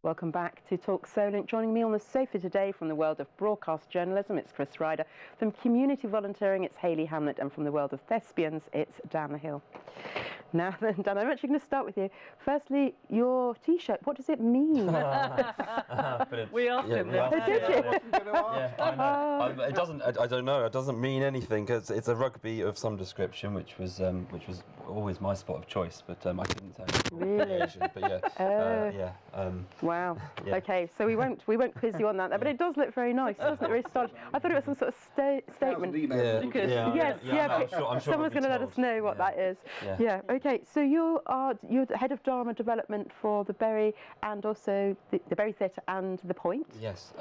Welcome back to Talk Solent. Joining me on the sofa today from the world of broadcast journalism, it's Chris Ryder. From community volunteering, it's Hayley Hamlett. And from the world of thespians, it's Dan the Hill. Now then, Dan, I'm actually going to start with you. Firstly, your T-shirt, what does it mean? We asked him. Did you? Yeah, I know. It doesn't. I don't know. It doesn't mean anything because it's a rugby of some description, which was always my sport of choice. But I couldn't tell you. Really? But yeah. Wow. Yeah. Okay, so we won't quiz you on that, but it does look very nice, doesn't it? Very stylish. I thought it was some sort of statement. Yes, I'm sure someone's going to let us know what that is. Yeah. Okay. So you're the head of drama development for the Bury and also the Bury Theatre and the Point. Yes.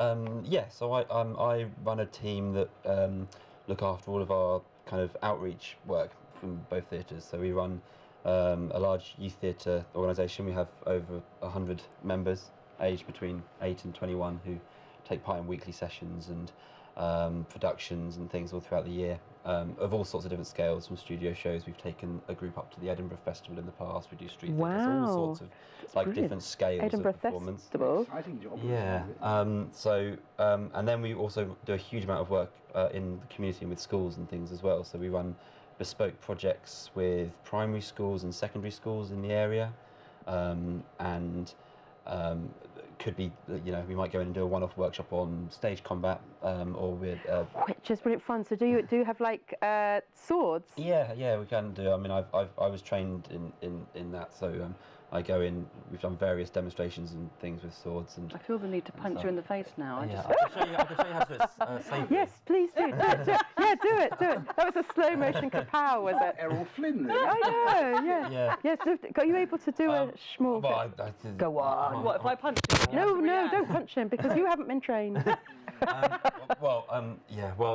So I run a team that look after all of our kind of outreach work from both theatres. So we run a large youth theatre organisation. We have over 100 members, aged between 8 and 21, who take part in weekly sessions and productions and things all throughout the year, of all sorts of different scales. From studio shows, we've taken a group up to the Edinburgh Festival in the past. We do street theatre, so all sorts of different scales Edinburgh of performance. Festival. Exciting job. Yeah. And then we also do a huge amount of work in the community and with schools and things as well. So we run bespoke projects with primary schools and secondary schools in the area, and could be, we might go in and do a one-off workshop on stage combat, or with which is brilliant fun. So do you have like swords? Yeah, we can do. I mean, I was trained in that, so I go in. We've done various demonstrations and things with swords, and I feel the need to punch you in the face now. I can show you how to do it safely. Yes, please do. Yeah, do it. That was a slow motion kapow, was it? Errol Flynn there. I know. Yeah. Yes. Are you able to do a schmall? Well, I did. Go on. What if I punch you? No, don't punch him because you haven't been trained. Well,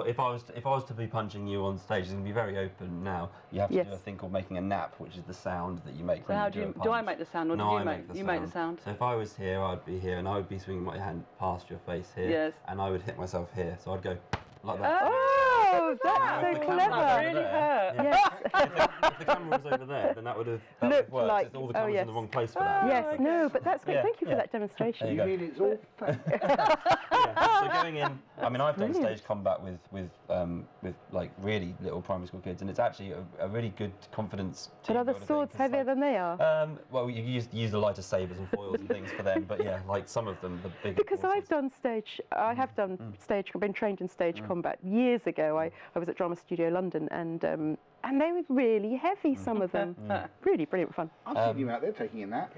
if I was to be punching you on stage, it's going to be very open now. You have to do a thing called making a nap, which is the sound that you make So when how you do a punch. do I make the sound, or No, do you make the sound? So if I was here, I'd be here, and I would be swinging my hand past your face here, Yes. and I would hit myself here. So I'd go like that. Oh, that's so clever. Really hurt. Yes. If the camera was over there, then that would have worked. like- It's all the cameras in the wrong place for that. Yes. No, but that's great. Yeah, Thank you for that demonstration. There you go. You mean it's all fake? So going in, I mean, I've done stage combat with like really little primary school kids, and it's actually a really good confidence. But are the swords heavier than they are? Well, you use the lighter sabers and foils and things for them, but yeah, like some of them, the bigger. Because I've done stage, I have done stage, been trained in stage combat years ago. I was at Drama Studio London, and they were really heavy, some of them. Really brilliant fun. I've seen you out there taking a nap.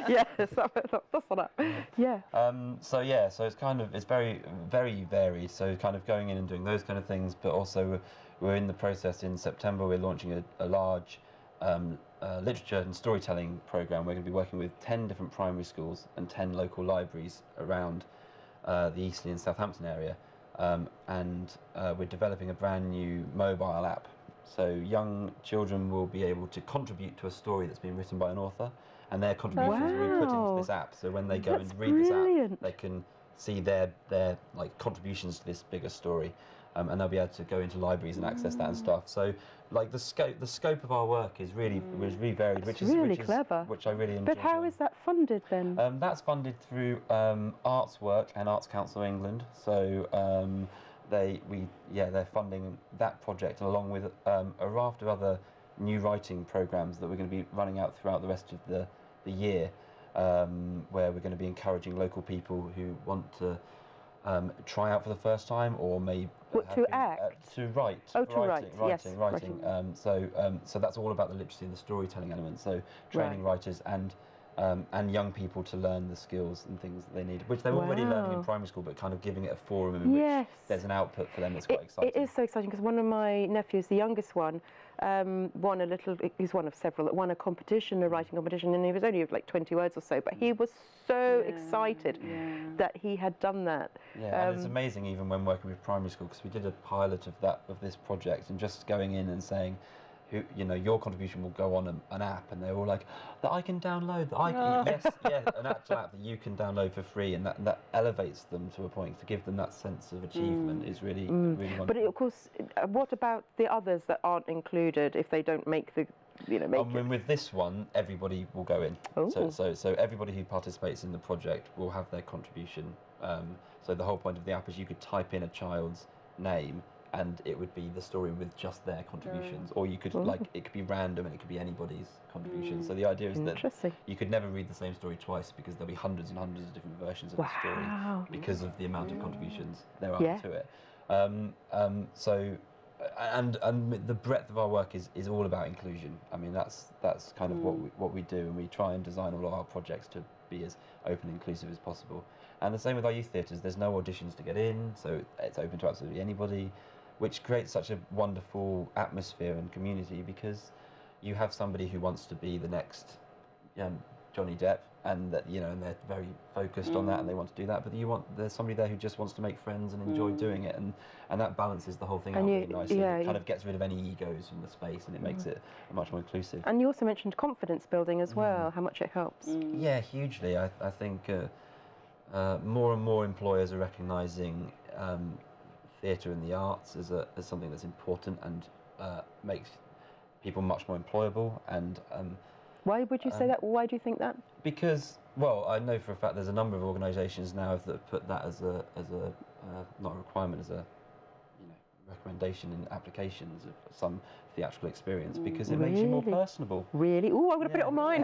Yes, that's what Yeah. So it's very, very varied. So kind of going in and doing those kind of things, but also we're in the process in September. We're launching a large literature and storytelling program. We're going to be working with 10 different primary schools and 10 local libraries around the Eastleigh and Southampton area. And we're developing a brand new mobile app. So young children will be able to contribute to a story that's been written by an author, and their contributions will be put into this app. So when they go and read this app, they can see their like contributions to this bigger story, and they'll be able to go into libraries and access that and stuff. So like the scope of our work is really varied, which is clever, which I really enjoy. But how is that funded then? That's funded through Arts Work and Arts Council England. So they're funding that project along with a raft of other new writing programs that we're going to be running out throughout the rest of the year, where we're going to be encouraging local people who want to try out for the first time, or may to act, to write. Oh, to write. Writing. So that's all about the literacy and the storytelling element. So training writers and young people to learn the skills and things that they need, which they're already learning in primary school, but kind of giving it a forum in which there's an output for them that's quite exciting. It is so exciting because one of my nephews, the youngest one, he's one of several that won a competition, a writing competition, and he was only like 20 words or so, but he was so excited that he had done that. Yeah, and it's amazing even when working with primary school, because we did a pilot of this project, and just going in and saying, your contribution will go on an app, and they're all like, that I can download, an actual app that you can download for free, and that elevates them to a point, to give them that sense of achievement is really wonderful. But of course, what about the others that aren't included if they don't make the make And with this one, everybody will go in. Oh. So everybody who participates in the project will have their contribution. So the whole point of the app is you could type in a child's name and it would be the story with just their contributions, or you could it could be random and it could be anybody's contribution. So the idea is that you could never read the same story twice because there'll be hundreds and hundreds of different versions of the story because of the amount of contributions there are to it. And the breadth of our work is all about inclusion. I mean, that's kind of what we do, and we try and design all of our projects to be as open and inclusive as possible. And the same with our youth theatres. There's no auditions to get in, so it's open to absolutely anybody, which creates such a wonderful atmosphere and community because you have somebody who wants to be the next Johnny Depp, and that and they're very focused on that and they want to do that. But there's somebody there who just wants to make friends and enjoy doing it, and that balances the whole thing out really nicely. It kind of gets rid of any egos from the space, and it makes it much more inclusive. And you also mentioned confidence building as well, how much it helps. Yeah, hugely. I think more and more employers are recognising theatre and the arts as something that's important and makes people much more employable. And why would you say that? Why do you think that? Because, well, I know for a fact there's a number of organisations now that put that as a not a requirement, as a recommendation in applications of some theatrical experience, because it makes you more personable. Really? Oh, I'm going to put it on mine.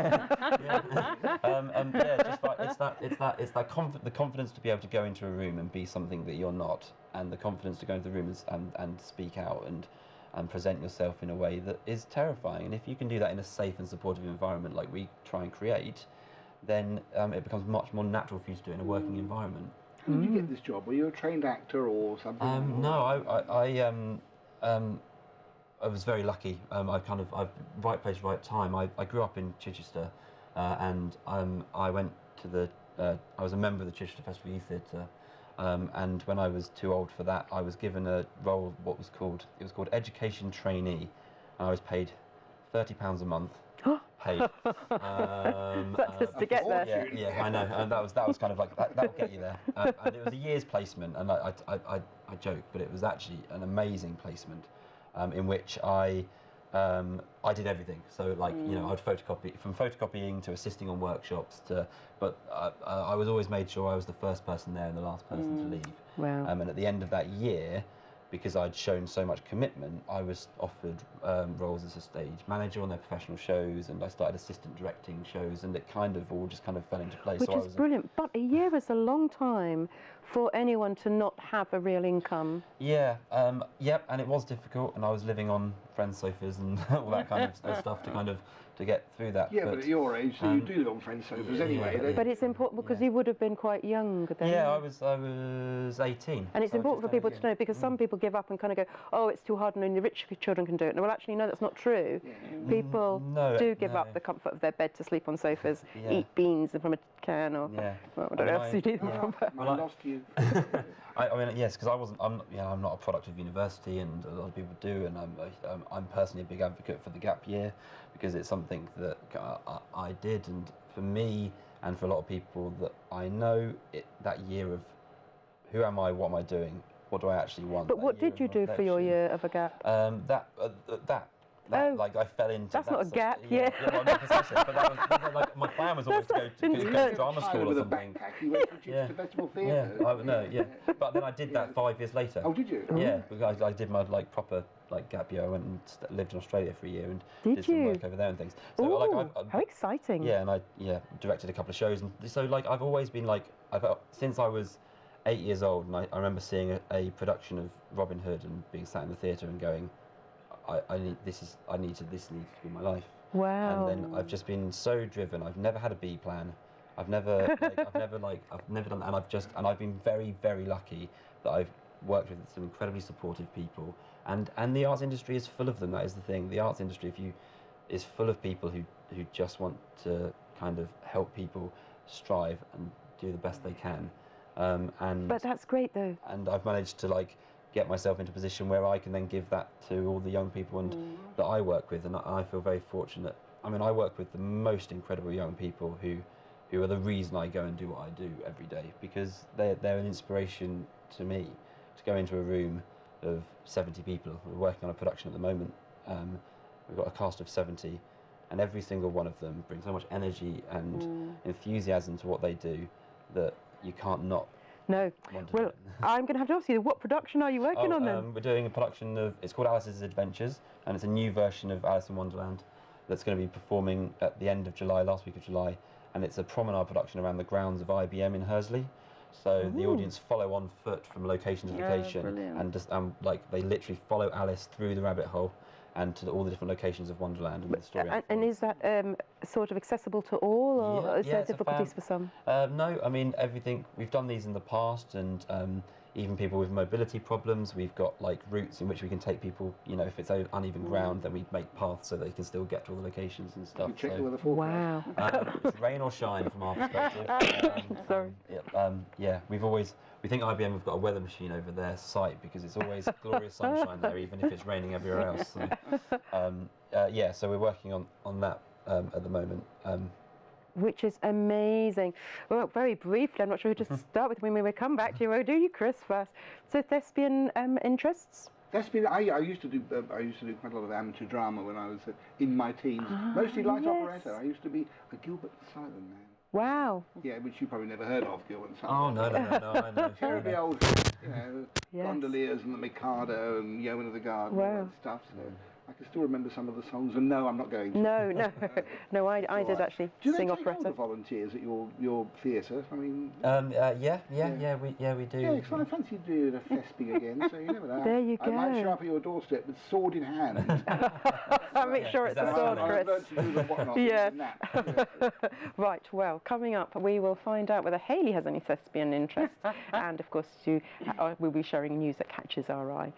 It's the confidence to be able to go into a room and be something that you're not, and the confidence to go into the room and speak out and present yourself in a way that is terrifying. And if you can do that in a safe and supportive environment like we try and create, then it becomes much more natural for you to do it in a working environment. How did you get this job? Were you a trained actor or something? No, I was very lucky. Right place, right time. I grew up in Chichester, and I went to I was a member of the Chichester Festival Youth Theatre. And when I was too old for that, I was given a role, it was called education trainee, and I was paid £30 a month. Paid. That's just to get there. Yeah, I know, and that was kind of like that'll get you there. And it was a year's placement, and I joke, but it was actually an amazing placement, in which I did everything. So I'd photocopy, from photocopying to assisting on workshops but I was always made sure I was the first person there and the last person to leave. Wow. And at the end of that year, because I'd shown so much commitment, I was offered roles as a stage manager on their professional shows, and I started assistant directing shows, and it kind of all just kind of fell into place. Which is brilliant, but a year is a long time for anyone to not have a real income. Yeah, and it was difficult, and I was living on friends' sofas and all that kind of stuff to get through that. Yeah, but at your age, so you do live on friends' sofas anyway. But it's important because you would have been quite young then. Yeah, I was 18. And it's important for people to know, because some people give up and kind of go, oh, it's too hard and only rich children can do it. No, well, actually, no, that's not true. Yeah. People do give up the comfort of their bed to sleep on sofas, eat beans from a can, or whatever else you do them from. I lost you. I mean, yes, because I'm not a product of university, and a lot of people do, and I'm personally a big advocate for the gap year, because it's something that I did, and for me and for a lot of people that I know, that year of who am I, what am I doing, what do I actually want. But what did you do for your year of a gap? Like I fell into that's that. not a gap, yeah. Well, not precisely, but that was like my plan was always to go to drama school or something. You went to Chichester Festival Theatre. But then I did that 5 years later. Oh, did you? Yeah, because I did my proper gap year. I went and lived in Australia for a year and did some work over there and things. So how exciting! Yeah, and I directed a couple of shows, and so I've always been since I was 8 years old, and I remember seeing a production of Robin Hood and being sat in the theatre and going, this needs to be my life. Wow. And then I've just been so driven. I've never had a B plan. I've never done that, and I've been very, very lucky that I've worked with some incredibly supportive people, and the arts industry is full of them. That is the thing. The arts industry, is full of people who just want to kind of help people strive and do the best they can. But that's great though. And I've managed to get myself into a position where I can then give that to all the young people that I work with, and I feel very fortunate. I mean, I work with the most incredible young people who are the reason I go and do what I do every day, because they're an inspiration to me. To go into a room of 70 people, we're working on a production at the moment, we've got a cast of 70, and every single one of them brings so much energy and enthusiasm to what they do that you can't not No. want to Well, do it. I'm going to have to ask you, what production are you working on then? We're doing a production of, it's called Alice's Adventures, and it's a new version of Alice in Wonderland that's going to be performing at the end of July, last week of July, and it's a promenade production around the grounds of IBM in Hursley. So the audience follow on foot from location to location, brilliant. and just like they literally follow Alice through the rabbit hole and to all the different locations of Wonderland and the story. And is that sort of accessible to all, or is there it's a difficulties for some? No, I mean everything. We've done these in the past, and even people with mobility problems. We've got like routes in which we can take people. You know, if it's uneven ground, then we make paths so they can still get to all the locations and stuff. You check So, the weather forecast. Wow. it's rain or shine from our perspective. Sorry. Yeah, we think IBM have got a weather machine over their site because it's always glorious sunshine there, even if it's raining everywhere else. So, so we're working on that at the moment. Which is amazing. Well, very briefly, I'm not sure who to start with when we come back to you. Oh, do you, Chris, first? So thespian interests? Thespian, I used to do quite a lot of amateur drama when I was in my teens, mostly light yes. operetta. I used to be a Gilbert and Sullivan man. Wow. Yeah, which you probably never heard of, Gilbert and Oh Sullivan. no, I know. Terribly old, you know, Yes. Gondoliers and the Mikado and Yeoman of the Guard and all Wow. that stuff. So I can still remember some of the songs, and no, I'm not going to. No, I did actually Do they sing take operetta. older volunteers at your theatre? I mean, Yeah, we do. yeah, because I fancy doing a thespian again, so you never know. There you I might go. show up at your doorstep with sword in hand. I'll make sure Is it's a that sword, right? I've Chris. learnt to do the whatnot. Yeah. and that. Yeah. Right, well, coming up, we will find out whether Hayley has any thespian interests, and of course, we'll be sharing news that catches our eye.